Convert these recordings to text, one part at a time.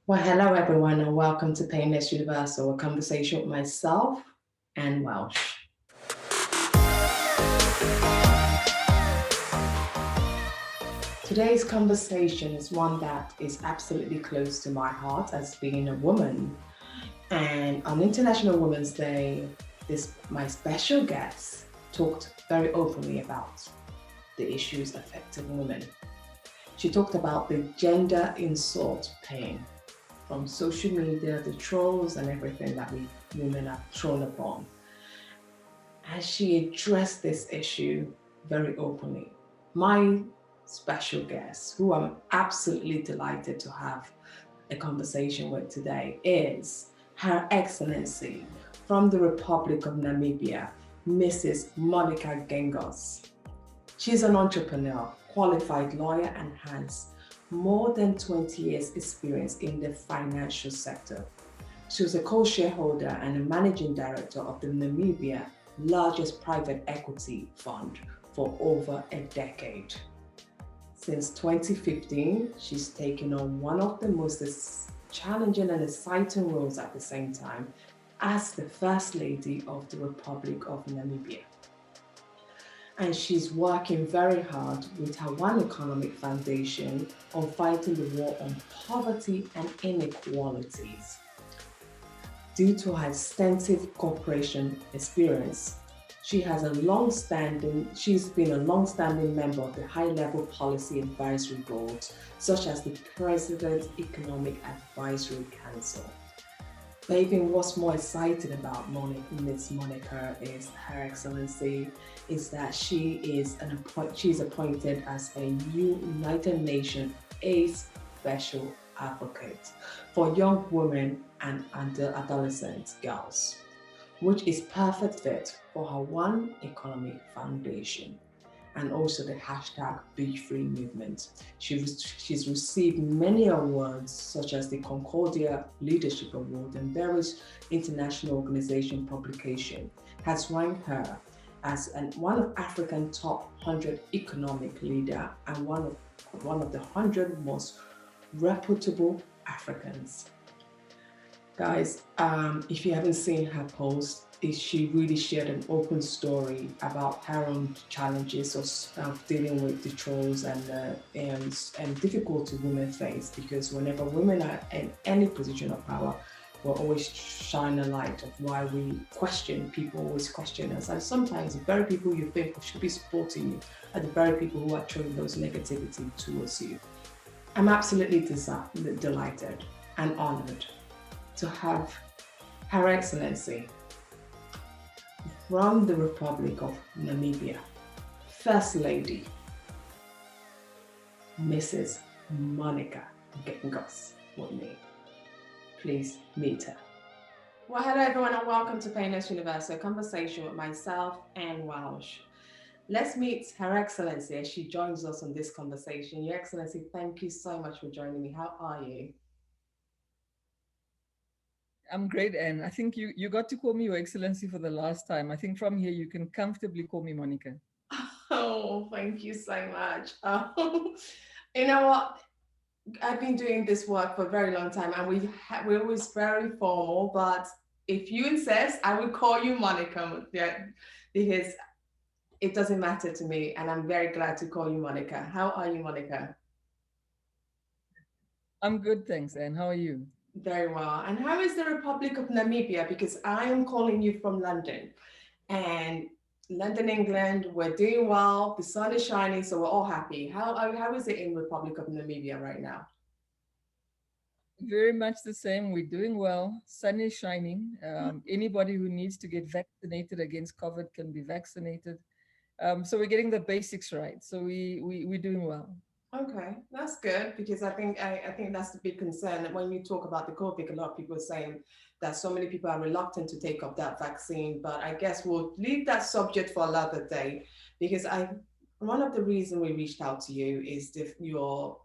Well, hello everyone, and welcome to Painless Universal, a conversation with myself and Welsh. Today's conversation is one that is absolutely close to my heart as being a woman. And on International Women's Day, this my special guest talked very openly about the issues affecting women. She talked about the gender insult pain from social media, the trolls, and everything that we women are thrown upon. As she addressed this issue very openly, my special guest, who I'm absolutely delighted to have a conversation with today, is Her Excellency from the Republic of Namibia, Mrs. Monica Geigos. She's an entrepreneur, qualified lawyer, and has more than 20 years' experience in the financial sector. She was a co-shareholder and a managing director of the Namibia largest private equity fund for over a decade. Since 2015, she's taken on one of the most challenging and exciting roles at the same time as the First Lady of the Republic of Namibia. And she's working very hard with her One Economic Foundation on fighting the war on poverty and inequalities. Due to her extensive corporation experience, she's been a long-standing member of the high-level policy advisory boards, such as the President's Economic Advisory Council. But even what's more exciting about Miss Monica is Her Excellency is that she's appointed as a United Nations A Special Advocate for young women and adolescent girls, which is perfect fit for her One Economic Foundation and also the hashtag Be Free movement. She's received many awards, such as the Concordia Leadership Award and various international organization publication, has ranked her as one of African top 100 economic leader and one of the 100 most reputable Africans. Guys, if you haven't seen her post, she really shared an open story about her own challenges of dealing with the trolls and difficulty women face. Because whenever women are in any position of power, we'll always shine a light of why we question people, always question us. And sometimes the very people you think should be supporting you are the very people who are showing those negativity towards you. I'm absolutely delighted and honored to have Her Excellency from the Republic of Namibia, First Lady, Mrs. Monica Geigos with me. Please meet her. Well, hello everyone and welcome to Painless Universal, a conversation with myself and Welsh. Let's meet Her Excellency as she joins us on this conversation. Your Excellency, thank you so much for joining me. How are you? I'm great, Anne. I think you got to call me Your Excellency for the last time. I think from here you can comfortably call me Monica. Oh, thank you so much. You know what? I've been doing this work for a very long time, and we're always very formal. But if you insist, I will call you Monica. Yeah, because it doesn't matter to me, and I'm very glad to call you Monica. How are you, Monica? I'm good, thanks, Anne. How are you? Very well. And how is the Republic of Namibia? Because I am calling you from London, and London, England. We're doing well. The sun is shining, so we're all happy. How is it in Republic of Namibia right now? Very much the same. We're doing well. Sun is shining. Anybody who needs to get vaccinated against COVID can be vaccinated. So we're getting the basics right. So we're doing well. Okay, that's good because I think that's the big concern. When you talk about the COVID, a lot of people are saying that so many people are reluctant to take up that vaccine. But I guess we'll leave that subject for another day because I one of the reasons we reached out to you is your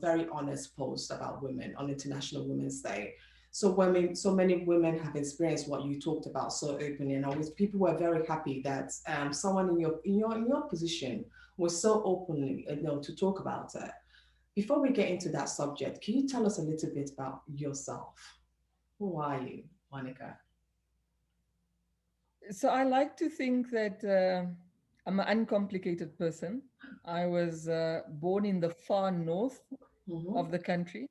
very honest post about women on International Women's Day. So many women have experienced what you talked about so openly, and always people were very happy that someone in your position was so openly, to talk about it. before we get into that subject, can you tell us a little bit about yourself? Who are you, Monica? So I like to think that I'm an uncomplicated person. I was born in the far north Mm-hmm. of the country.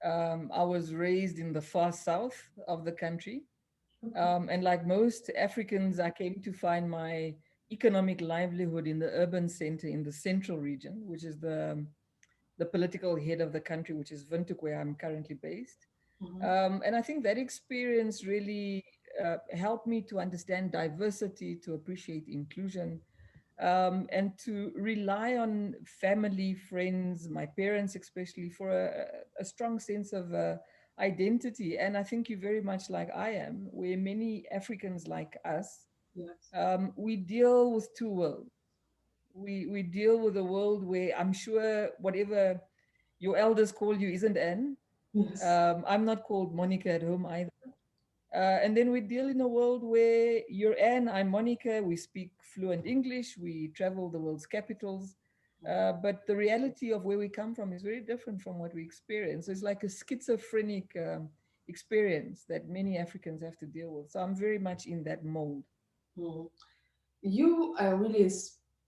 I was raised in the far south of the country. Okay. And like most Africans, I came to find my economic livelihood in the urban center in the central region, which is the political head of the country, which is Windhoek, where I'm currently based. Mm-hmm. And I think that experience really helped me to understand diversity, to appreciate inclusion, and to rely on family, friends, my parents especially, for a strong sense of identity. And I think you're very much like I am, where many Africans like us, Yes. we deal with two worlds. We deal with a world where I'm sure whatever your elders call you isn't Anne. Yes. I'm not called Monica at home either. And then we deal in a world where you're Anne, I'm Monica, we speak fluent English, we travel the world's capitals. But the reality of where we come from is very different from what we experience. So it's like a schizophrenic experience that many Africans have to deal with. So I'm very much in that mold. Mm. You really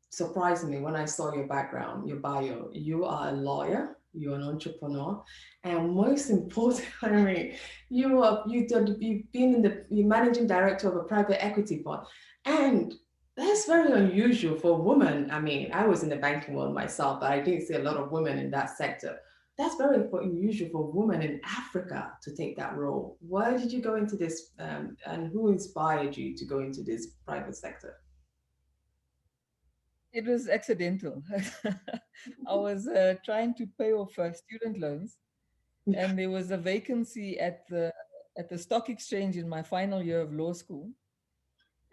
surprised me when I saw your background, your bio. You are a lawyer, you're an entrepreneur, and most importantly, you've been in the managing director of a private equity fund, and that's very unusual for a woman. I mean, I was in the banking world myself, but I didn't see a lot of women in that sector. That's very unusual for a woman in Africa to take that role. Why did you go into this, and who inspired you to go into this private sector? It was accidental. I was trying to pay off student loans, Yeah, and there was a vacancy at the stock exchange in my final year of law school.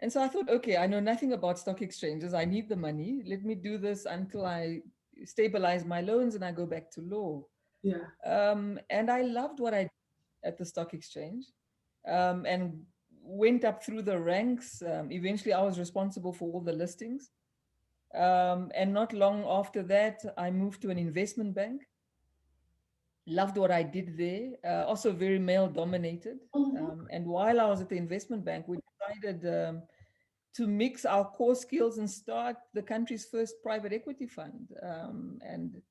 And so I thought, okay, I know nothing about stock exchanges. I need the money. Let me do this until I stabilize my loans and I go back to law. yeah. And I loved what I did at the stock exchange, and went up through the ranks. Eventually, I was responsible for all the listings. And not long after that, I moved to an investment bank. Loved what I did there. Also, very male dominated. Mhm. And while I was at the investment bank, we decided to mix our core skills and start the country's first private equity fund. And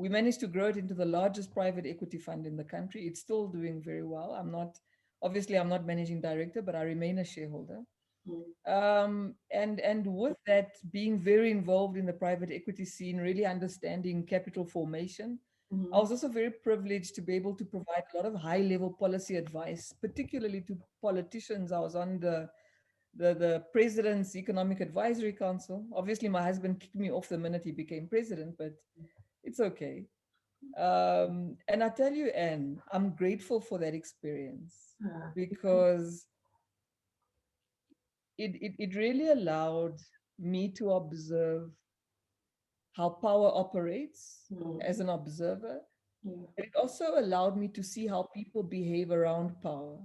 we managed to grow it into the largest private equity fund in the country. It's still doing very well. Obviously, I'm not managing director, but I remain a shareholder. Mhm. And with that, being very involved in the private equity scene, really understanding capital formation, I Mhm. was also very privileged to be able to provide a lot of high level policy advice, particularly to politicians. I was on the president's economic advisory council. Obviously, my husband kicked me off the minute he became president, but it's okay. And I tell you, Anne, I'm grateful for that experience Ah, because it really allowed me to observe how power operates as mhm. an observer. Yeah. But it also allowed me to see how people behave around power.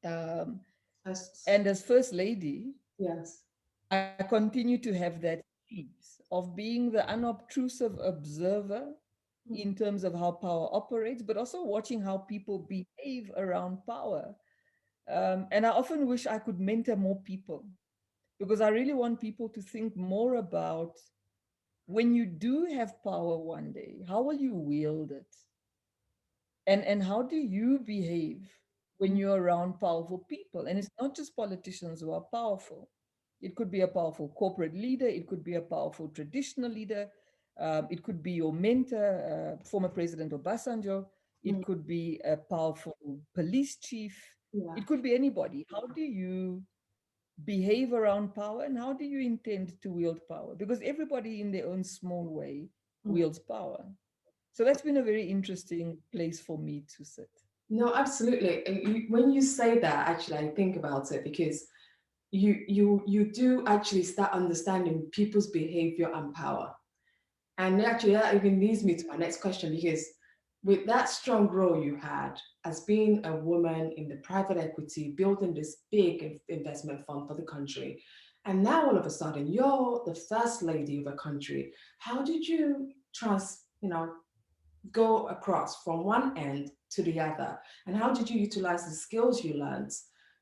Um, That's, and as First Lady, yes. I continue to have that piece of being the unobtrusive observer Mhm. in terms of how power operates, but also watching how people behave around power. And I often wish I could mentor more people because I really want people to think more about when you do have power one day, how will you wield it? And how do you behave when Mhm. you're around powerful people? And it's not just politicians who are powerful. It could be a powerful corporate leader, it could be a powerful traditional leader, it could be your mentor, former President Obasanjo, it Mhm. could be a powerful police chief, Yeah. it could be anybody. How do you behave around power, and how do you intend to wield power? Because everybody in their own small way Mhm. wields power. So that's been a very interesting place for me to sit. No, absolutely. And when you say that, actually, I think about it because you do actually start understanding people's behavior and power. And actually, that even leads me to my next question because with that strong role you had as being a woman in the private equity, building this big investment fund for the country, and now all of a sudden you're the first lady of a country. How did you trust, go across from one end to the other? And how did you utilize the skills you learned?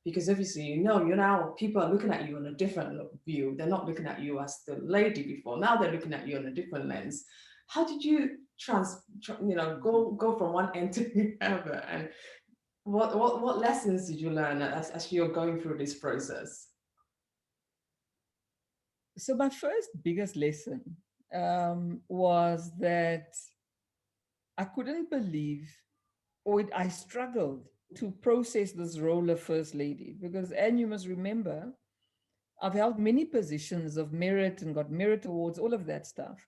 Because obviously, you're now, people are looking at you on a different view. They're not looking at you as the lady before. Now they're looking at you on a different lens. How did you go from one end to the other? And what lessons did you learn as you're going through this process? So my first biggest lesson was that I couldn't believe, I struggled to process this role of First Lady because, and you must remember, I've held many positions of merit and got merit awards, all of that stuff.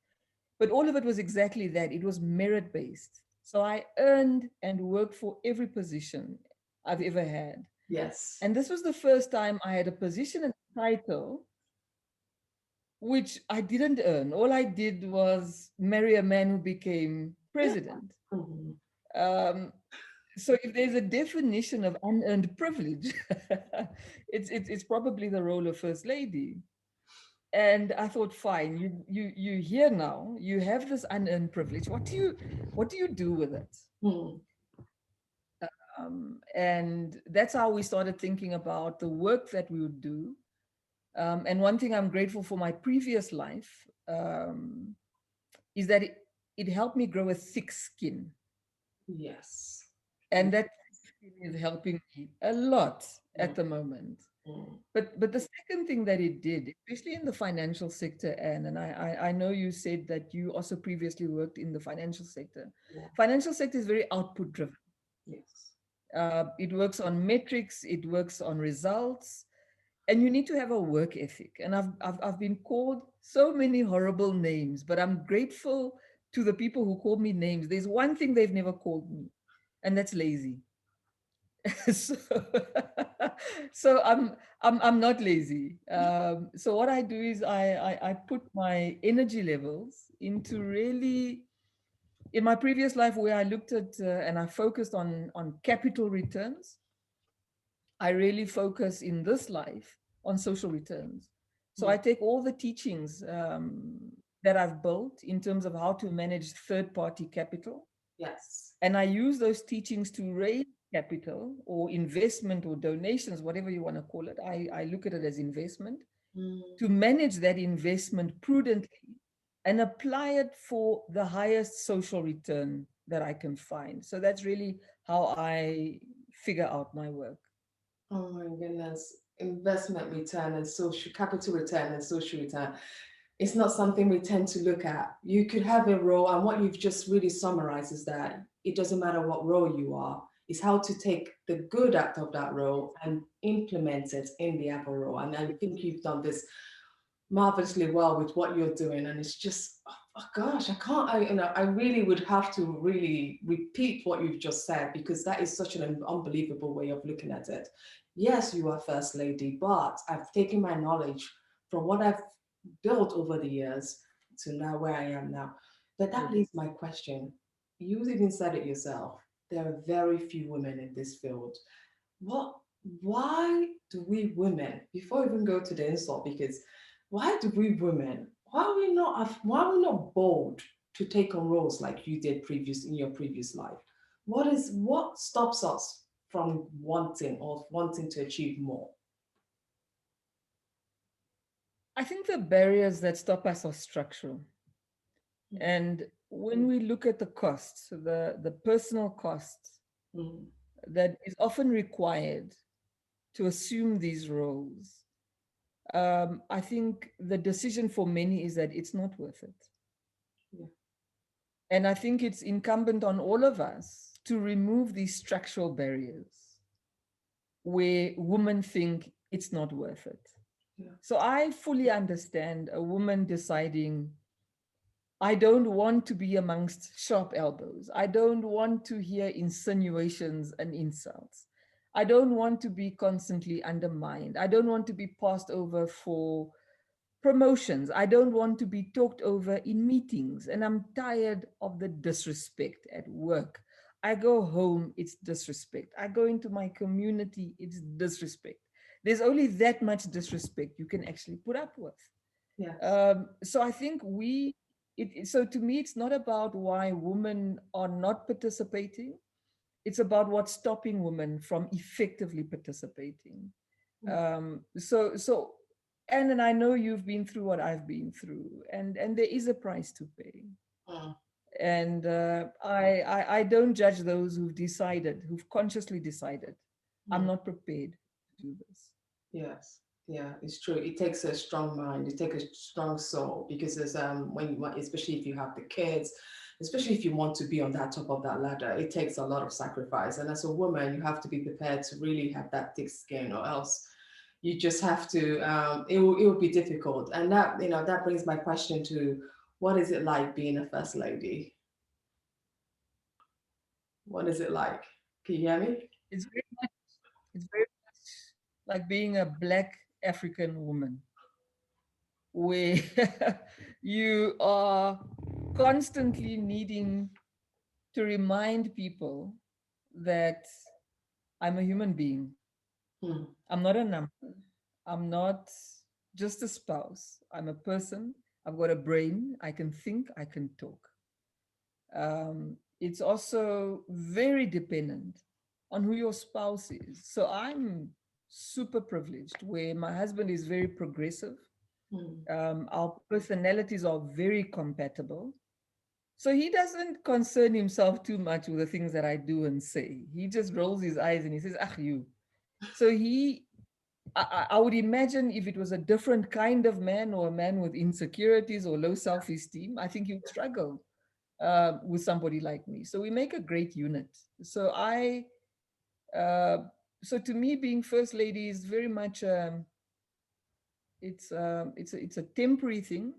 But all of it was exactly that. It was merit based. So I earned and worked for every position I've ever had. Yes. And this was the first time I had a position and title which I didn't earn. All I did was marry a man who became president. Mhm. Um, so if there's a definition of unearned privilege, it's probably the role of First Lady. And I thought, fine, you here now, you have this unearned privilege. What do you do with it? Mhm. And that's how we started thinking about the work that we would do. And one thing I'm grateful for my previous life is that it helped me grow a thick skin. Yes. And that skin is helping me a lot Mm, at the moment. mm, But the second thing that it did, especially in the financial sector, Anne, and I know you said that you also previously worked in the financial sector. yeah. Financial sector is very output driven. Yes. It works on metrics, it works on results, and you need to have a work ethic. And I've been called so many horrible names, but I'm grateful to the people who call me names. There's one thing they've never called me, and that's lazy. so, so I'm not lazy. So what I do is I put my energy levels into really, in my previous life where I looked at and I focused on capital returns, I really focus in this life on social returns. So Mm, I take all the teachings that I've built in terms of how to manage third party capital, yes. and I use those teachings to raise capital or investment or donations, whatever you want to call it. I look at it as investment, Mm, to manage that investment prudently and apply it for the highest social return that I can find. So that's really how I figure out my work. oh my goodness. Investment return and social capital return and social return. It's not something we tend to look at. You could have a role, and what you've just really summarized is that it doesn't matter what role you are, it's how to take the good out of that role and implement it in the other role. And I think you've done this marvelously well with what you're doing. And it's just, oh gosh, I really would have to really repeat what you've just said, because that is such an unbelievable way of looking at it. Yes, you are First Lady, but I've taken my knowledge from what I've built over the years to now where I am now. But that Yes. leaves my question. You even said it yourself. There are very few women in this field. What, why do we women, before we even go to the insult, because why do we women, why are we not bold to take on roles like you did previous in your previous life? What stops us from wanting to achieve more? I think the barriers that stop us are structural. And when we look at the costs, the personal costs Mm, that is often required to assume these roles, I think the decision for many is that it's not worth it. yeah. And I think it's incumbent on all of us to remove these structural barriers where women think it's not worth it. Yeah. So I fully understand a woman deciding, I don't want to be amongst sharp elbows. I don't want to hear insinuations and insults. I don't want to be constantly undermined. I don't want to be passed over for promotions. I don't want to be talked over in meetings. And I'm tired of the disrespect at work. I go home, it's disrespect. I go into my community, it's disrespect. There's only that much disrespect you can actually put up with. Yes. So I think we So to me, it's not about why women are not participating. It's about what's stopping women from effectively participating. So, and I know you've been through what I've been through, and there is a price to pay. Mm. And I don't judge those who've consciously decided, I'm Mm. not prepared to do this. Yes, yeah, it's true. It takes a strong mind. It takes a strong soul because there's especially if you have the kids, especially if you want to be on that top of that ladder, it takes a lot of sacrifice. And as a woman, you have to be prepared to really have that thick skin, or else you just have to. It will be difficult. And that brings my question to, what is it like being a first lady? What is it like? Can you hear me? It's very much, it's very much like being a Black African woman, where you are constantly needing to remind people that I'm a human being. Hmm. I'm not a number. I'm not just a spouse. I'm a person. I've got a brain. I can think. I can talk. It's also very dependent on who your spouse is. So I'm super privileged where my husband is very progressive. Hmm. Our personalities are very compatible. So he doesn't concern himself too much with the things that I do and say. He just rolls his eyes and he says, "Ah, you." So I would imagine if it was a different kind of man, or a man with insecurities or low self-esteem, I think he would struggle with somebody like me. So we make a great unit. So uh, so to me, being first lady is very much it's a temporary thing.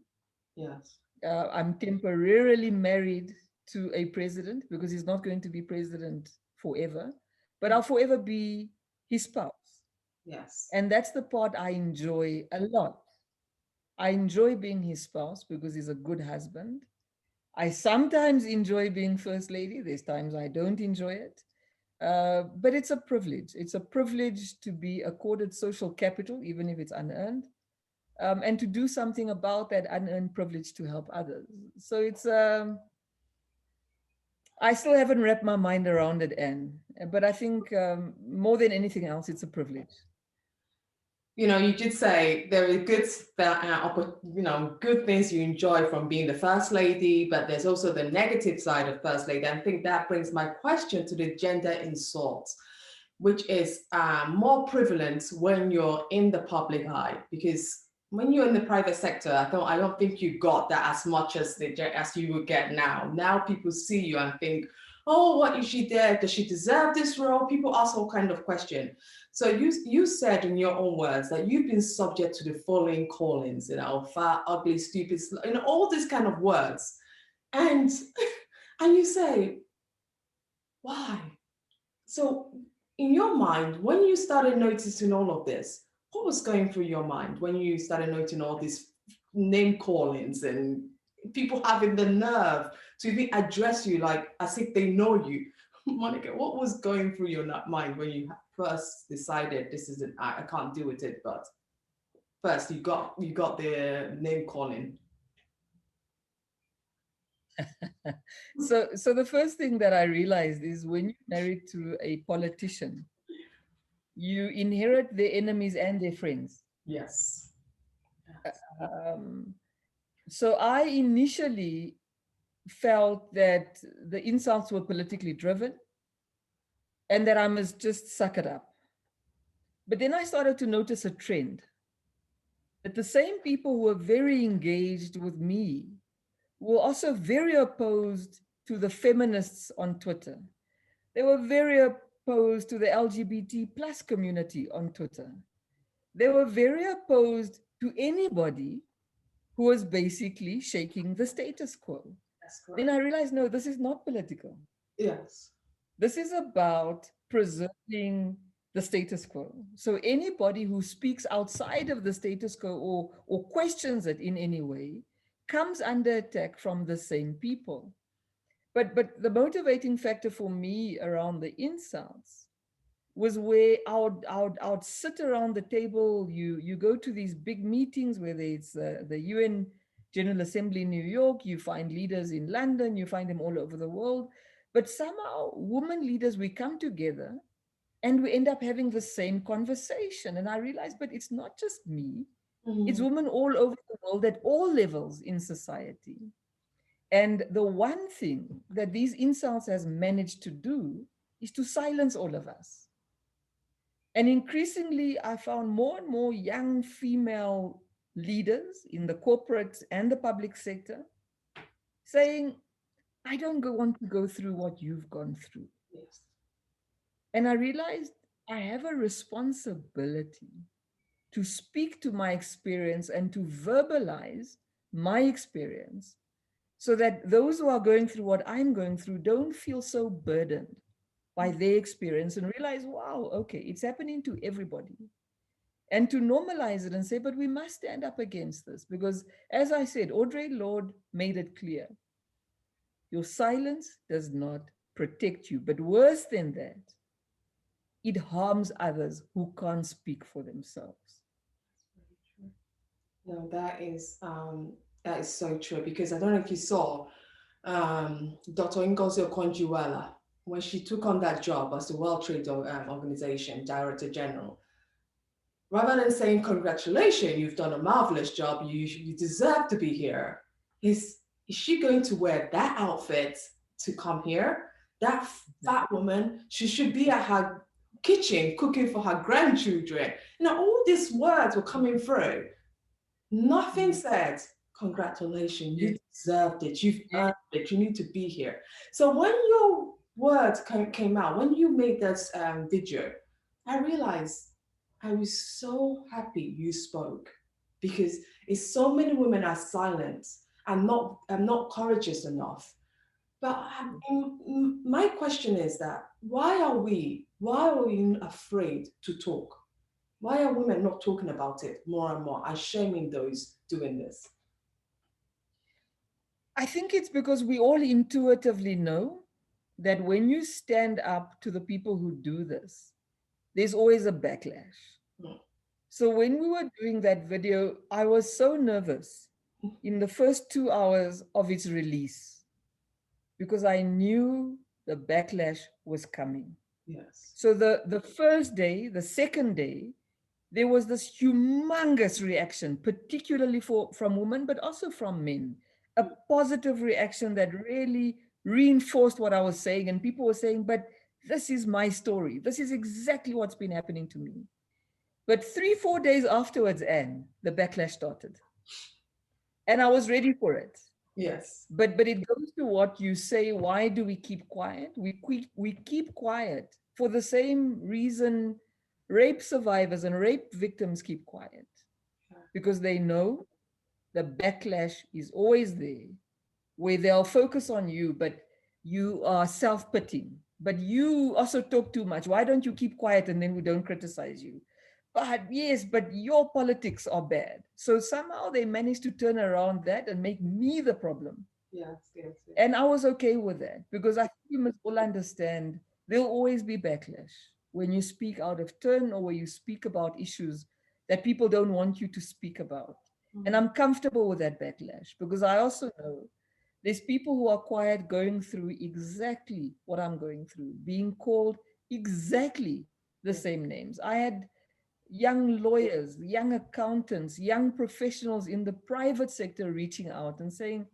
Yes. I'm temporarily married to a president because he's not going to be president forever, but I'll forever be his spouse. Yes. And that's the part I enjoy a lot. I enjoy being his spouse because he's a good husband. I sometimes enjoy being first lady. There's times I don't enjoy it. But it's a privilege. It's a privilege to be accorded social capital, even if it's unearned, and to do something about that unearned privilege to help others. So I still haven't wrapped my mind around it, Anne. But I think more than anything else, it's a privilege. You did say there are good things you enjoy from being the first lady, but there's also the negative side of first lady. I think that brings my question to the gender insult, which is more prevalent when you're in the public eye, because when you're in the private sector, I don't think you got that as much as you would get now. Now people see you and think, oh, what is she there? Does she deserve this role? People ask all kind of questions. So you said in your own words that you've been subject to the following callings, fat, ugly, stupid, all these kind of words, and and you say, why? So in your mind, when you started noticing all of this, what was going through your mind when you started noticing all these name callings and people having the nerve to even address you like as if they know you? Monica, what was going through your mind when you first decided this isn't, I can't deal with it, but first you got the name calling? So the first thing that I realized is when you're married to a politician, you inherit their enemies and their friends. Yes. Um, so I initially felt that the insults were politically driven and that I must just suck it up. But then I started to notice a trend that the same people who were very engaged with me were also very opposed to the feminists on Twitter. They were very opposed to the LGBT plus community on Twitter. They were very opposed to anybody who was basically shaking the status quo. That's Then correct. I realized, no, this is not political. Yes. This is about preserving the status quo. So anybody who speaks outside of the status quo or questions it in any way comes under attack from the same people. But the motivating factor for me around the insults was where I would sit around the table. You go to these big meetings, whether it's the UN General Assembly in New York, you find leaders in London, you find them all over the world. But somehow, women leaders, we come together and we end up having the same conversation. And I realized, but it's not just me, it's women all over the world at all levels in society. And the one thing that these insults has managed to do is to silence all of us. And increasingly, I found more and more young female leaders in the corporate and the public sector saying, I don't want to go through what you've gone through. Yes. And I realized I have a responsibility to speak to my experience and to verbalize my experience so that those who are going through what I'm going through don't feel so burdened by their experience and realize, wow, okay, it's happening to everybody. And to normalize it and say, but we must stand up against this. Because as I said, Audre Lorde made it clear, your silence does not protect you. But worse than that, it harms others who can't speak for themselves. No, that is so true, because I don't know if you saw Dr. Ngozi Okonjo-Iweala when she took on that job as the World Trade Organization Director General. Rather than saying congratulations, you've done a marvelous job, you deserve to be here, is she going to wear that outfit to come here? That fat woman, she should be at her kitchen cooking for her grandchildren. All these words were coming through. Nothing said, congratulations, you deserved it, you've earned it, you need to be here. So when your words came out, when you made this video, I realized I was so happy you spoke, because it's so many women are silent and not courageous enough. But my question is that why are we afraid to talk? Why are women not talking about it more and more and shaming those doing this? I think it's because we all intuitively know that when you stand up to the people who do this, there's always a backlash. So when we were doing that video, I was so nervous in the first 2 hours of its release because I knew the backlash was coming. Yes. So the first day, the second day, there was this humongous reaction, particularly from women, but also from men. A positive reaction that really reinforced what I was saying. And people were saying, but this is my story. This is exactly what's been happening to me. But 3-4 days afterwards, Anne, the backlash started. And I was ready for it. Yes. But it goes to what you say, why do we keep quiet? We keep quiet for the same reason rape survivors and rape victims keep quiet. Because they know the backlash is always there, where they'll focus on you, but you are self-pitying. But you also talk too much. Why don't you keep quiet and then we don't criticize you? But yes, but your politics are bad. So somehow they managed to turn around that and make me the problem. Yes. And I was okay with that because I think you must all understand there'll always be backlash when you speak out of turn or when you speak about issues that people don't want you to speak about. And I'm comfortable with that backlash because I also know there's people who are quiet going through exactly what I'm going through, being called exactly the same names. I had young lawyers, young accountants, young professionals in the private sector reaching out and saying,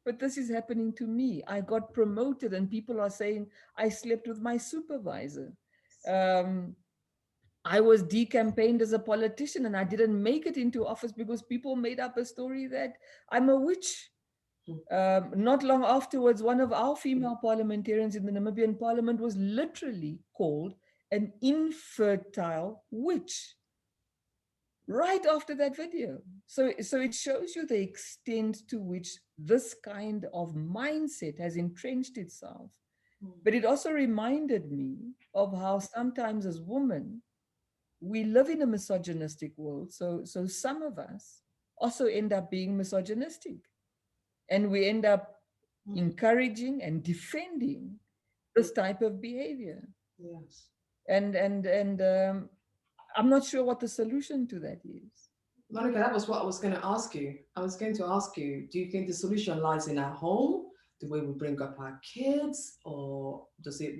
but this is happening to me. I got promoted and people are saying I slept with my supervisor. I was decampaigned as a politician and I didn't make it into office because people made up a story that I'm a witch. Not long afterwards, one of our female parliamentarians in the Namibian parliament was literally called an infertile witch right after that video. So it shows you the extent to which this kind of mindset has entrenched itself. But it also reminded me of how sometimes as women, we live in a misogynistic world. So some of us also end up being misogynistic. And we end up encouraging and defending this type of behavior. Yes. And I'm not sure what the solution to that is. Monica, that was what I was going to ask you. I was going to ask you, do you think the solution lies in our home, the way we bring up our kids, or does it,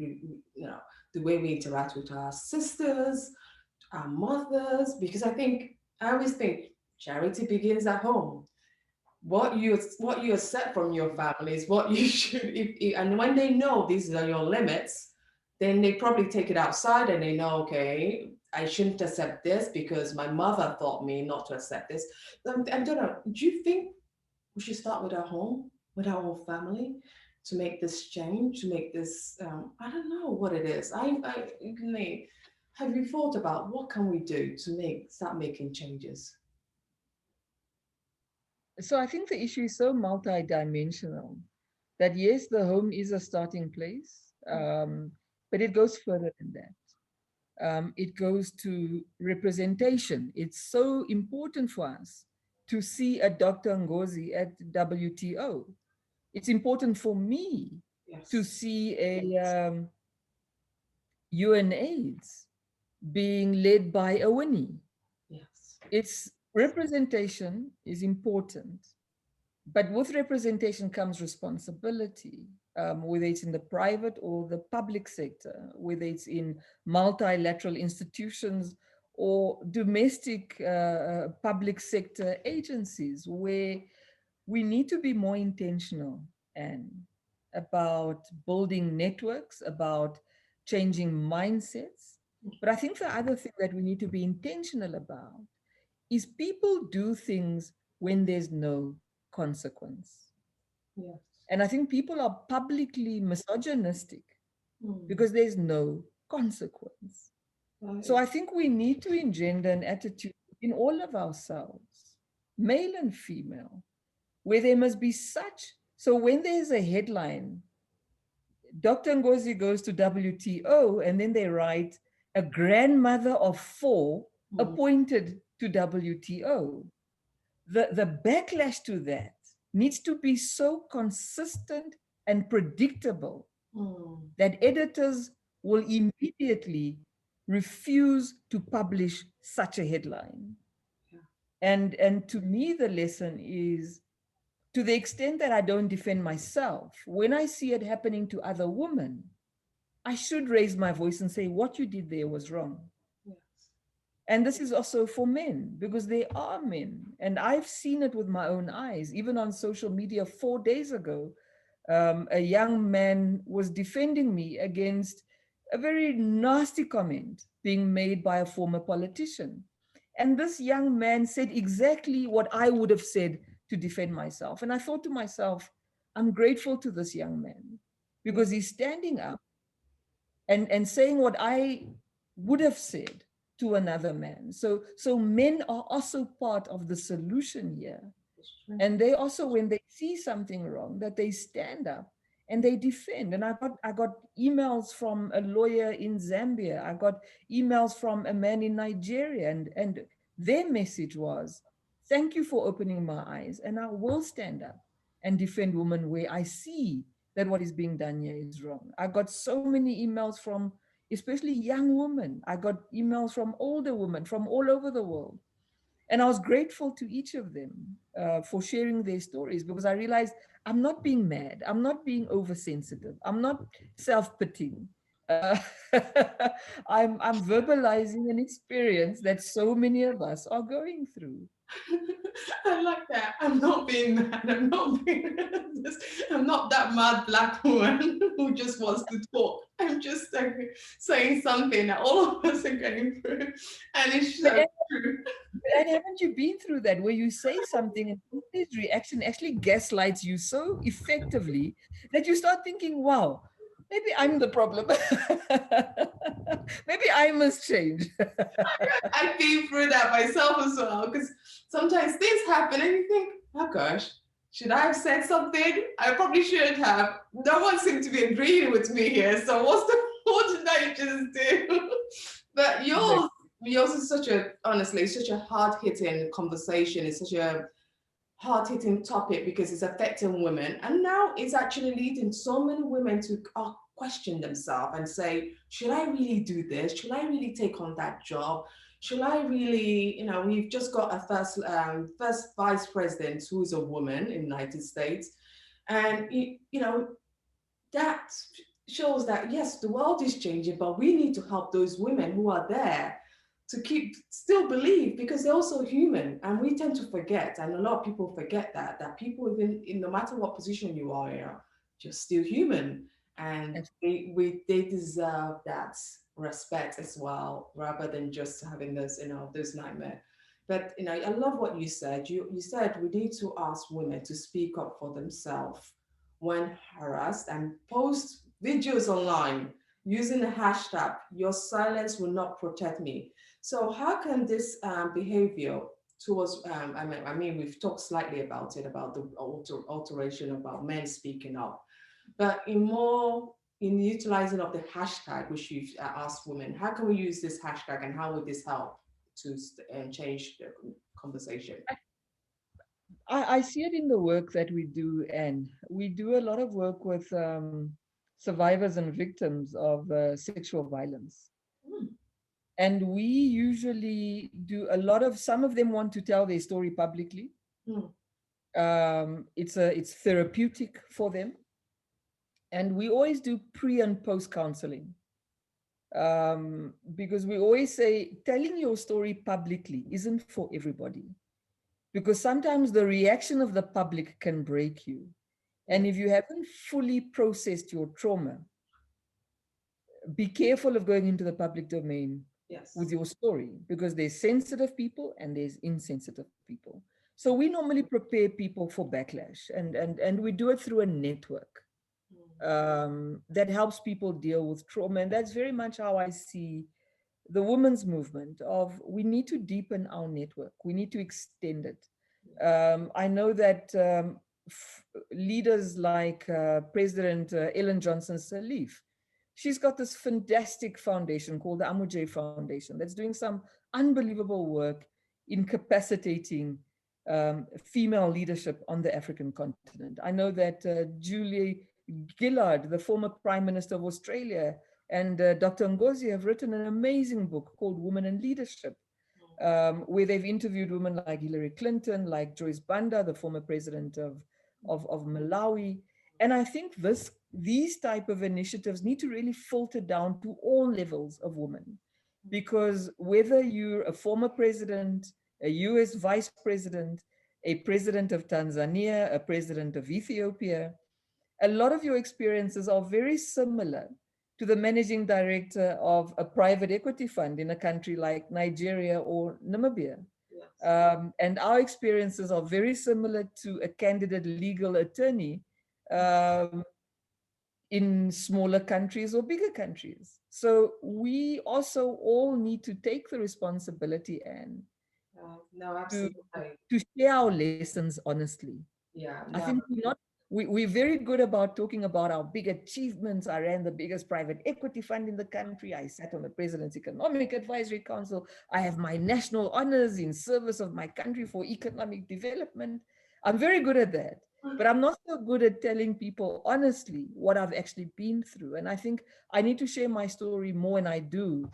the way we interact with our sisters, our mothers? Because I always think charity begins at home. What you accept from your family is what you should, and when they know these are your limits, then they probably take it outside and they know, okay, I shouldn't accept this because my mother taught me not to accept this. I don't know, do you think we should start with our home, with our own family, to make this change, to make this, I don't know what it is. Lee, have you thought about what can we do to start making changes? So I think the issue is so multidimensional that yes, the home is a starting place, but it goes further than that. It goes to representation. It's so important for us to see a Dr. Ngozi at WTO. It's important for me to Yes. see a UNAIDS being led by a Winnie. Yes. Its representation is important, but with representation comes responsibility, whether it's in the private or the public sector, whether it's in multilateral institutions or domestic public sector agencies, where we need to be more intentional and about building networks, about changing mindsets. But I think the other thing that we need to be intentional about is people do things when there's no consequence. Yes. And I think people are publicly misogynistic Mm. because there's no consequence. That So is I think we need to engender an attitude in all of ourselves, male and female, where there must be such. So when there's a headline, Dr. Ngozi goes to WTO, and then they write, a grandmother of 4 mm, appointed to WTO. The backlash to that needs to be so consistent and predictable mm, that editors will immediately refuse to publish such a headline. yeah. And to me, the lesson is, to the extent that I don't defend myself, when I see it happening to other women, I should raise my voice and say, what you did there was wrong. Yes. And this is also for men, because they are men. And I've seen it with my own eyes. Even on social media 4 days ago, a young man was defending me against a very nasty comment being made by a former politician. And this young man said exactly what I would have said to defend myself. And I thought to myself, I'm grateful to this young man Yeah. because he's standing up and saying what I would have said to another man. So men are also part of the solution here. It's true. And they also, when they see something wrong, that they stand up and they defend. And I got emails from a lawyer in Zambia. I got emails from a man in Nigeria, and their message was, thank you for opening my eyes, and I will stand up and defend women where I see that what is being done here is wrong. I got so many emails from especially young women. I got emails from older women from all over the world. And I was grateful to each of them for sharing their stories, because I realized I'm not being mad. I'm not being oversensitive. I'm not self-pitying. Uh, I'm verbalizing an experience that so many of us are going through. I like that. I'm not being mad. I'm not that mad black woman who just wants to talk. I'm just saying something that all of us are going through. And it's But, so true. and haven't you been through that, where you say something and somebody's reaction actually gaslights you so effectively that you start thinking, wow, maybe I'm the problem. Maybe I must change. I've been through that myself as well, because sometimes things happen and you think, oh gosh, should I have said something? I probably should have. No one seemed to be agreeing with me here. So what did I just do? But Exactly. yours is such a, honestly, such a hard hitting conversation. It's such a hard hitting topic because it's affecting women. And now it's actually leading so many women to question themselves and say, should I really do this? Should I really take on that job? should I really, we've just got a first vice president who is a woman in the United States. And, that shows that, yes, the world is changing, but we need to help those women who are there to keep still believe because they're also human. And we tend to forget, and a lot of people forget that people, even in no matter what position you are, you're still human. And they deserve that respect as well, rather than just having those nightmare. But I love what you said. You said we need to ask women to speak up for themselves when harassed and post videos online using the hashtag your silence will not protect me. So how can this behavior towards I mean we've talked slightly about it, about the alteration about men speaking up, but in utilizing of the hashtag which you've asked women, how can we use this hashtag and how would this help to change the conversation? I see it in the work that we do, and we do a lot of work with survivors and victims of sexual violence. Hmm. And we usually do a lot of, some of them want to tell their story publicly. Hmm. It's therapeutic for them. And we always do pre and post counseling. Because we always say telling your story publicly isn't for everybody. Because sometimes the reaction of the public can break you. And if you haven't fully processed your trauma, be careful of going into the public domain with Yes. your story, because there's sensitive people and there's insensitive people. So we normally prepare people for backlash, and we do it through a network that helps people deal with trauma. And that's very much how I see the women's movement of, we need to deepen our network. We need to extend it. I know that leaders like President Ellen Johnson Sirleaf, she's got this fantastic foundation called the Amujay Foundation that's doing some unbelievable work incapacitating female leadership on the African continent. I know that Julie Gillard, the former Prime Minister of Australia, and Dr. Ngozi have written an amazing book called Women in Leadership, where they've interviewed women like Hillary Clinton, like Joyce Banda, the former president of Malawi. And I think these type of initiatives need to really filter down to all levels of women, because whether you're a former president, a US vice president, a president of Tanzania, a president of Ethiopia, a lot of your experiences are very similar to the managing director of a private equity fund in a country like Nigeria or Namibia. Yes. And our experiences are very similar to a candidate legal attorney um, in smaller countries or bigger countries. So we also all need to take the responsibility, and No, to, absolutely. to share our lessons honestly. Yeah, I no. think we're very good about talking about our big achievements. I ran the biggest private equity fund in the country. I sat on the President's Economic Advisory Council. I have my national honors in service of my country for economic development. I'm very good at that. But I'm not so good at telling people honestly what I've actually been through. And I think I need to share my story more, and I do,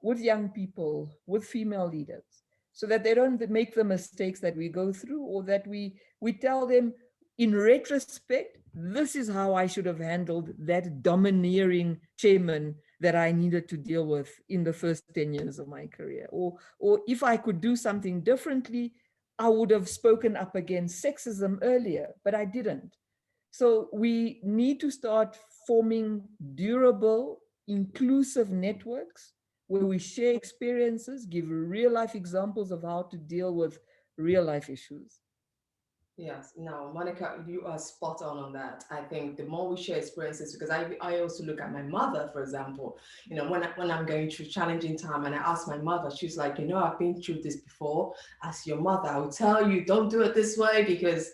with young people, with female leaders, so that they don't make the mistakes that we go through, or that we tell them in retrospect, this is how I should have handled that domineering chairman that I needed to deal with in the first 10 years of my career. Or if I could do something differently, I would have spoken up against sexism earlier, but I didn't. So we need to start forming durable, inclusive networks where we share experiences, give real life examples of how to deal with real life issues. Yes, no, Monica, you are spot on that. I think the more we share experiences, because I also look at my mother, for example, when I'm going through challenging time and I ask my mother, she's like, I've been through this before. As your mother, I will tell you, don't do it this way, because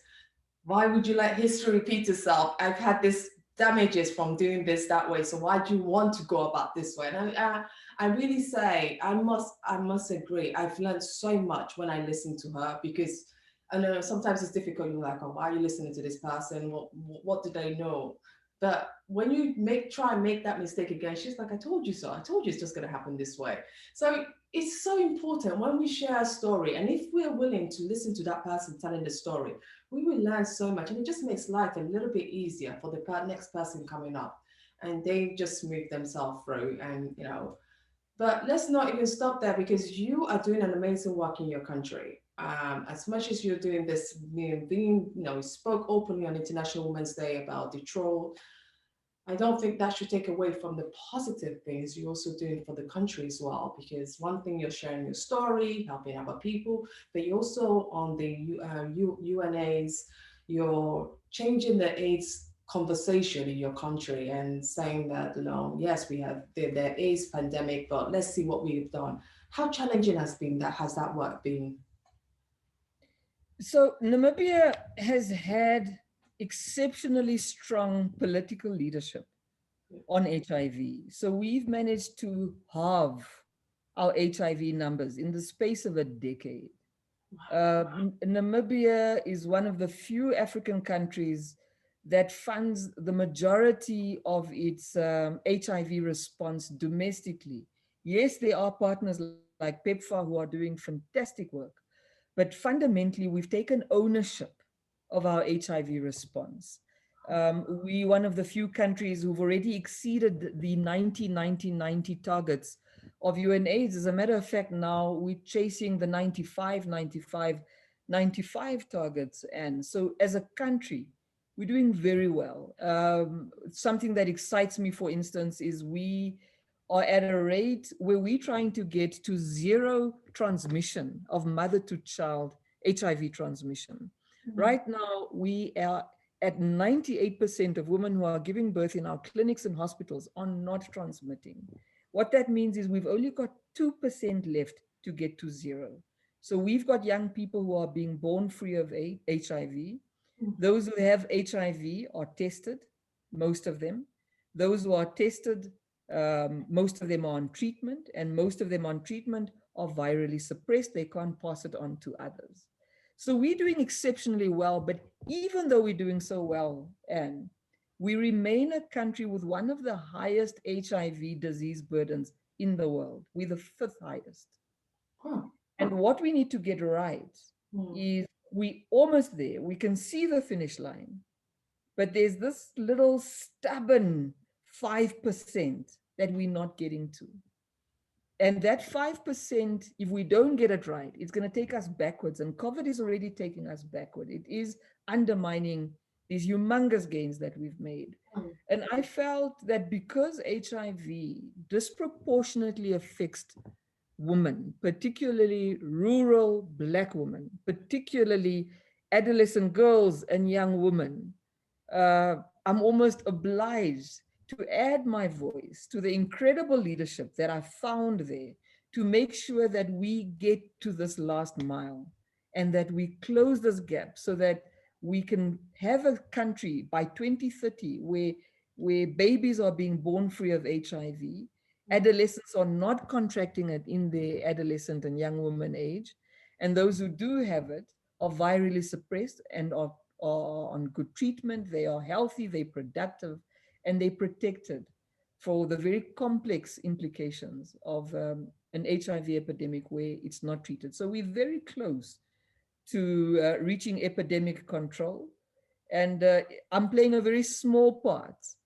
why would you let history repeat itself? I've had this damages from doing this that way. So why do you want to go about this way? And I really say, I must agree. I've learned so much when I listen to her, because I know sometimes it's difficult. You're like, oh, why are you listening to this person? What do they know? But when you try and make that mistake again, she's like, I told you so. I told you it's just going to happen this way. So it's so important when we share a story. And if we're willing to listen to that person telling the story, we will learn so much. And it just makes life a little bit easier for the next person coming up. And they just move themselves through. And, but let's not even stop there, because you are doing an amazing work in your country. As much as you're doing this, you spoke openly on International Women's Day about the troll. I don't think that should take away from the positive things you're also doing for the country as well. Because one thing, you're sharing your story, helping other people, but you also on the UNA's, you're changing the AIDS conversation in your country and saying that, yes, we have the AIDS pandemic, but let's see what we've done. How challenging has that work been? So Namibia has had exceptionally strong political leadership on HIV. So we've managed to halve our HIV numbers in the space of a decade. Namibia is one of the few African countries that funds the majority of its HIV response domestically. Yes, there are partners like PEPFAR who are doing fantastic work, but fundamentally, we've taken ownership of our HIV response. We one of the few countries who've already exceeded the 90-90-90 targets of UNAIDS. As a matter of fact, now we're chasing the 95-95-95 targets. And so as a country, we're doing very well. Something that excites me, for instance, is we are at a rate where we're trying to get to zero transmission of mother to child HIV transmission. Mm-hmm. Right now, we are at 98% of women who are giving birth in our clinics and hospitals are not transmitting. What that means is we've only got 2% left to get to zero. So we've got young people who are being born free of HIV. Those who have HIV are tested, most of them. Those who are tested, most of them are on treatment, and most of them on treatment are virally suppressed. They can't pass it on to others. So we're doing exceptionally well, but even though we're doing so well, and we remain a country with one of the highest HIV disease burdens in the world. We're the 5th highest. And what we need to get right is we almost there. We can see the finish line, but there's this little stubborn 5% that we're not getting to. And that 5%, if we don't get it right, it's going to take us backwards. And COVID is already taking us backward. It is undermining these humongous gains that we've made. And I felt that because HIV disproportionately affects women, particularly rural Black women, particularly adolescent girls and young women, I'm almost obliged to add my voice to the incredible leadership that I found there to make sure that we get to this last mile and that we close this gap so that we can have a country by 2030 where babies are being born free of HIV, adolescents are not contracting it in their adolescent and young woman age, and those who do have it are virally suppressed and are on good treatment, they are healthy, they're productive, and they're protected for the very complex implications of an HIV epidemic where it's not treated. So we're very close to reaching epidemic control. And I'm playing a very small part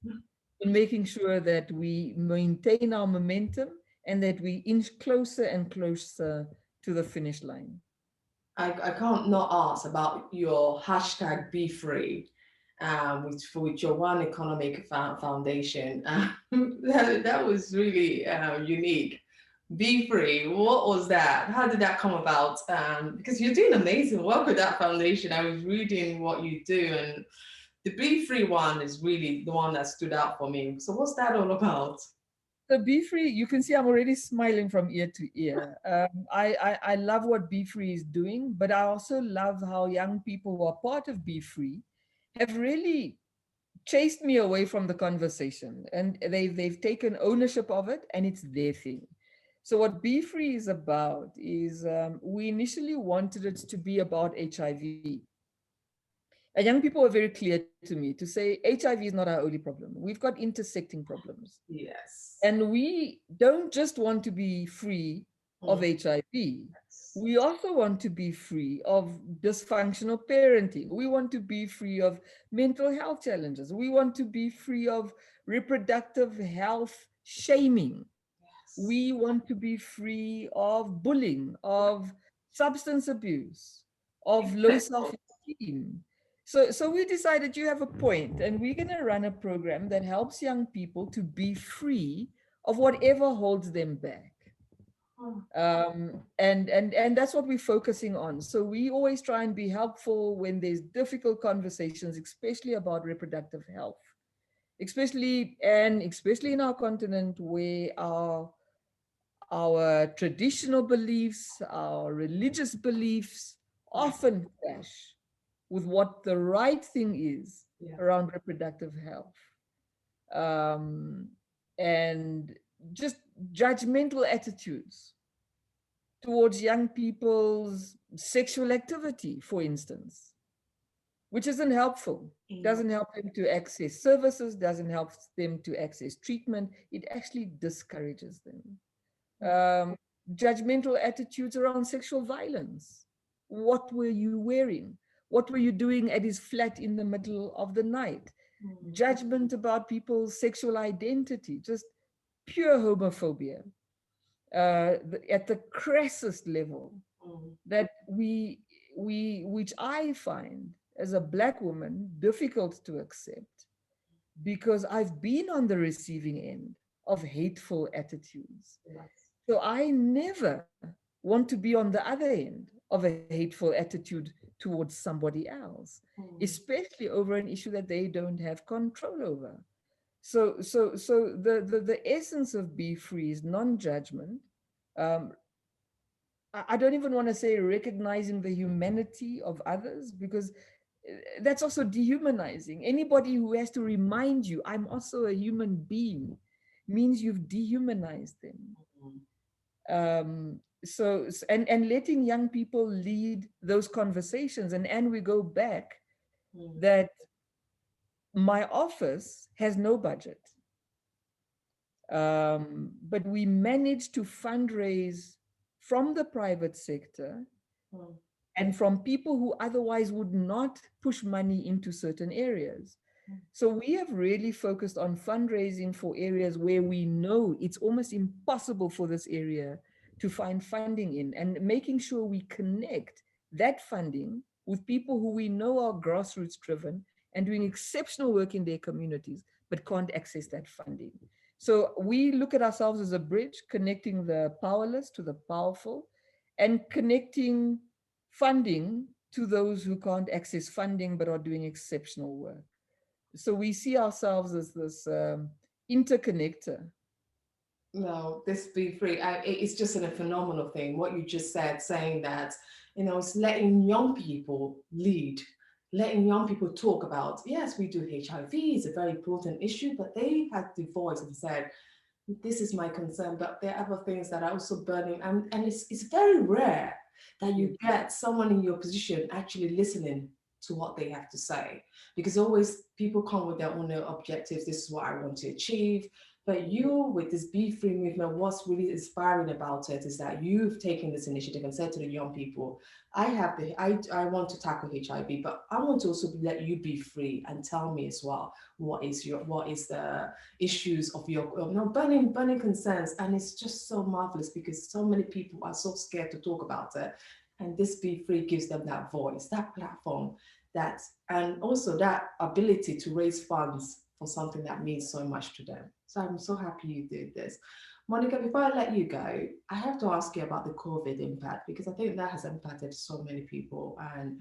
in making sure that we maintain our momentum and that we inch closer and closer to the finish line. I can't not ask about your hashtag Be Free, with your One Economic Foundation. That was really unique. Be Free, what was that? How did that come about? Because you're doing amazing work with that foundation. I was reading what you do, and the Be Free one is really the one that stood out for me. So what's that all about? So Be Free, you can see I'm already smiling from ear to ear. I love what Be Free is doing, but I also love how young people who are part of Be Free have really chased me away from the conversation, and they've taken ownership of it, and it's their thing. So what Be Free is about is we initially wanted it to be about HIV. And young people were very clear to me to say HIV is not our only problem. We've got intersecting problems. Yes. And we don't just want to be free of Mm. HIV. We also want to be free of dysfunctional parenting. We want to be free of mental health challenges. We want to be free of reproductive health shaming. Yes. We want to be free of bullying, of substance abuse, of low self-esteem. So we decided you have a point, and we're going to run a program that helps young people to be free of whatever holds them back. Mm. And that's what we're focusing on. So we always try and be helpful when there's difficult conversations, especially about reproductive health, especially in our continent where our traditional beliefs, our religious beliefs Yeah. often clash with what the right thing is Yeah. around reproductive health. And just judgmental attitudes towards young people's sexual activity, for instance, which isn't helpful. No. Doesn't help them to access services, doesn't help them to access treatment. It actually discourages them. um, Judgmental attitudes around sexual violence. What were you wearing? What were you doing at his flat in the middle of the night? Mm. Judgment about people's sexual identity, just pure homophobia at the crassest level Mm. that which I find as a Black woman difficult to accept because I've been on the receiving end of hateful attitudes. Yes. So I never want to be on the other end of a hateful attitude towards somebody else, Mm. especially over an issue that they don't have control over. So the essence of Be Free is non-judgment. Um, I don't even want to say recognizing the humanity of others because that's also dehumanizing. Anybody who has to remind you, I'm also a human being, means you've dehumanized them. Mm. And letting young people lead those conversations, and we go back Mm. that my office has no budget, but we managed to fundraise from the private sector Mm. and from people who otherwise would not push money into certain areas. Mm. So we have really focused on fundraising for areas where we know it's almost impossible for this area to find funding in, and making sure we connect that funding with people who we know are grassroots driven and doing exceptional work in their communities, but can't access that funding. So we look at ourselves as a bridge connecting the powerless to the powerful and connecting funding to those who can't access funding but are doing exceptional work. So we see ourselves as this interconnector. No, this Be Free, it's just a phenomenal thing. What you just said, saying that, it's letting young people lead, letting young people talk about, yes, we do HIV, it's a very important issue, but they had the voice and said, this is my concern, but there are other things that are also burning. And it's very rare that you get someone in your position actually listening to what they have to say. Because always people come with their own objectives. This is what I want to achieve. But you, with this Be Free movement, what's really inspiring about it is that you've taken this initiative and said to the young people, I want to tackle HIV, but I want to also let you be free and tell me as well what is the issues of your burning concerns. And it's just so marvelous because so many people are so scared to talk about it, and this Be Free gives them that voice, that platform, that and also that ability to raise funds for something that means so much to them. So I'm so happy you did this. Monica, before I let you go, I have to ask you about the COVID impact because I think that has impacted so many people. And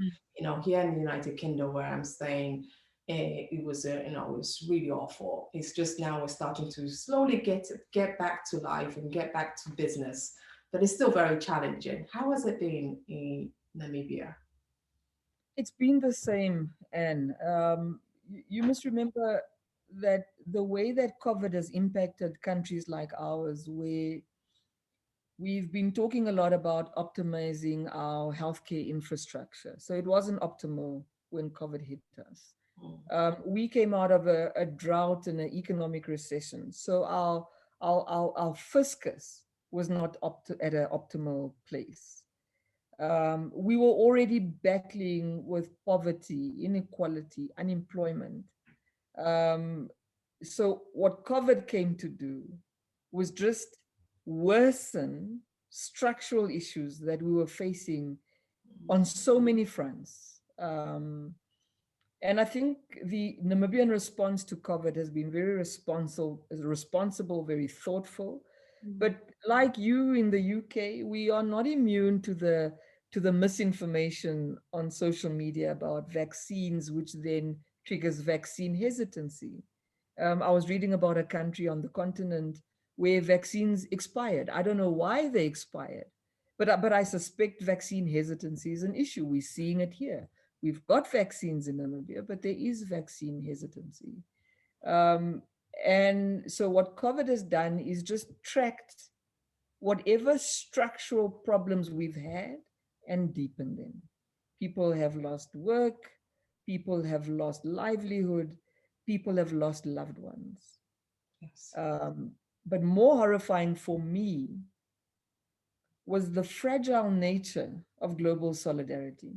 here in the United Kingdom, where I'm staying, it was it was really awful. It's just now we're starting to slowly get back to life and get back to business, but it's still very challenging. How has it been in Namibia? It's been the same, Anne. You must remember that the way that COVID has impacted countries like ours, where we've been talking a lot about optimizing our healthcare infrastructure. So it wasn't optimal when COVID hit us. Mm. We came out of a drought and an economic recession. So our fiscus was not at an optimal place. We were already battling with poverty, inequality, unemployment. Um, so what COVID came to do was just worsen structural issues that we were facing on so many fronts. And I think the Namibian response to COVID has been very responsible, very thoughtful. But like you in the UK, we are not immune to the misinformation on social media about vaccines, which then triggers vaccine hesitancy. I was reading about a country on the continent where vaccines expired. I don't know why they expired, but I suspect vaccine hesitancy is an issue. We're seeing it here. We've got vaccines in Namibia, but there is vaccine hesitancy. Um, and so what COVID has done is just tracked whatever structural problems we've had and deepened them. People have lost work, people have lost livelihood, people have lost loved ones. Yes. But more horrifying for me was the fragile nature of global solidarity.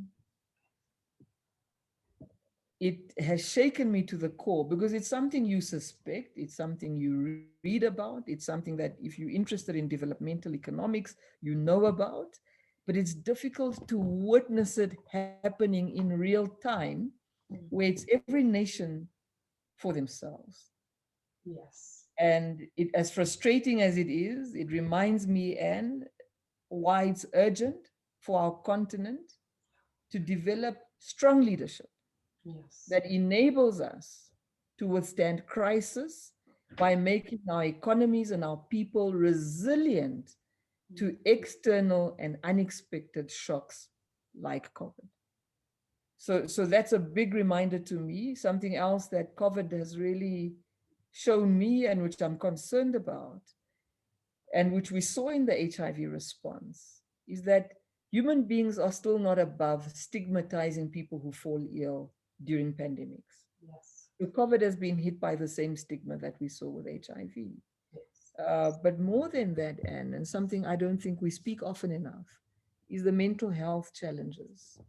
It has shaken me to the core because it's something you suspect, it's something you read about, it's something that if you're interested in developmental economics, you know about, but it's difficult to witness it happening in real time where it's every nation for themselves. Yes. And as frustrating as it is, it reminds me, Anne, why it's urgent for our continent to develop strong leadership Yes. that enables us to withstand crisis by making our economies and our people resilient to external and unexpected shocks like COVID. So that's a big reminder to me. Something else that COVID has really shown me and which I'm concerned about, and which we saw in the HIV response, is that human beings are still not above stigmatizing people who fall ill during pandemics. Yes. So COVID has been hit by the same stigma that we saw with HIV. Yes. But more than that, Anne, and something I don't think we speak often enough, is the mental health challenges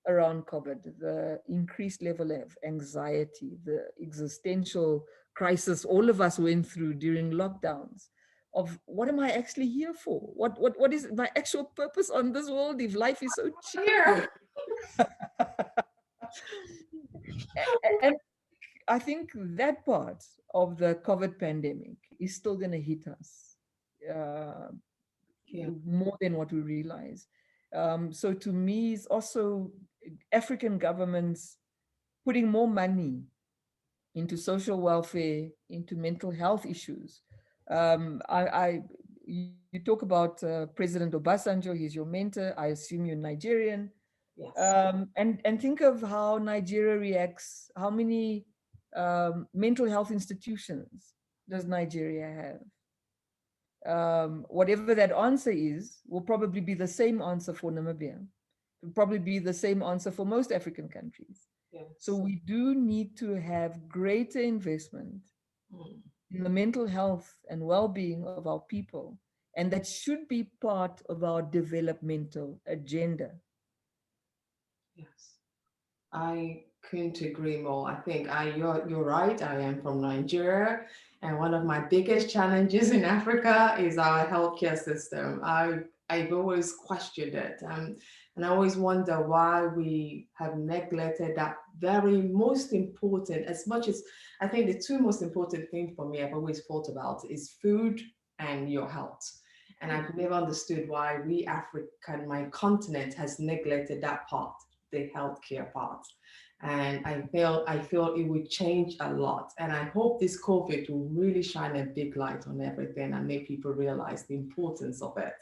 around COVID, the increased level of anxiety, the existential crisis all of us went through during lockdowns of what am I actually here for? What is my actual purpose on this world if life is so cheap? And I think that part of the COVID pandemic is still going to hit us more than what we realize. So to me, it's also African governments putting more money into social welfare, into mental health issues. You talk about President Obasanjo, he's your mentor. I assume you're Nigerian. Yes. And think of how Nigeria reacts. How many mental health institutions does Nigeria have? Whatever that answer is, will probably be the same answer for Namibia. It will probably be the same answer for most African countries. Yes. So we do need to have greater investment in the mental health and well-being of our people. And that should be part of our developmental agenda. Yes. I couldn't agree more. I think you're right. I am from Nigeria, and one of my biggest challenges in Africa is our healthcare system. I've always questioned it, and I always wonder why we have neglected that very most important. As much as I think the two most important things for me, I've always thought about is food and your health. And I've never understood why we African, my continent, has neglected that part, the healthcare part. And I feel it would change a lot. And I hope this COVID will really shine a big light on everything and make people realize the importance of it,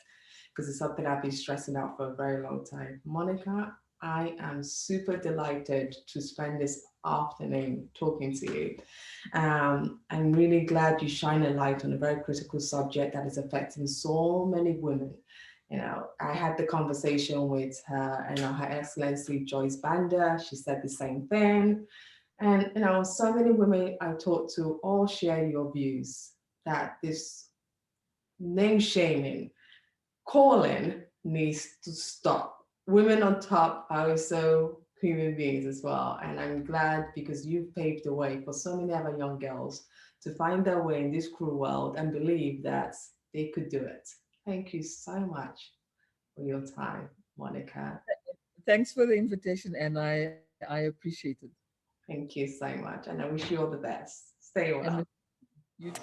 because it's something I've been stressing out for a very long time. Monica, I am super delighted to spend this afternoon talking to you. I'm really glad you shine a light on a very critical subject that is affecting so many women I had the conversation with her, Her Excellency Joyce Banda. She said the same thing. And, so many women I talked to all share your views that this name shaming, calling needs to stop. Women on top are also human beings as well. And I'm glad because you've paved the way for so many other young girls to find their way in this cruel world and believe that they could do it. Thank you so much for your time, Monica. Thanks for the invitation, and I appreciate it. Thank you so much. And I wish you all the best. Stay And well. you too.